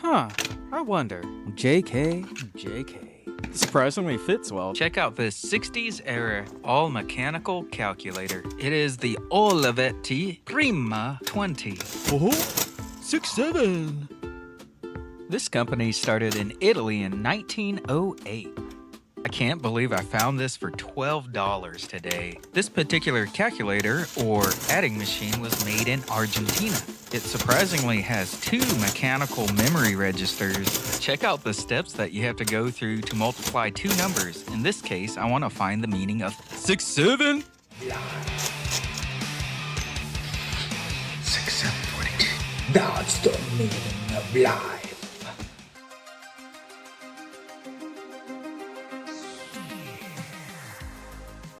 Huh, I wonder. JK. Surprisingly fits well. Check out this 60s era all-mechanical calculator. It is the Olivetti Prima 20. Oh, 6'7". This company started in Italy in 1908. I can't believe I found this for $12 today. This particular calculator, or adding machine, was made in Argentina. It surprisingly has 2 mechanical memory registers. Check out the steps that you have to go through to multiply 2 numbers. In this case, I want to find the meaning of 6'7"? 6, 7, 42. That's the meaning of life.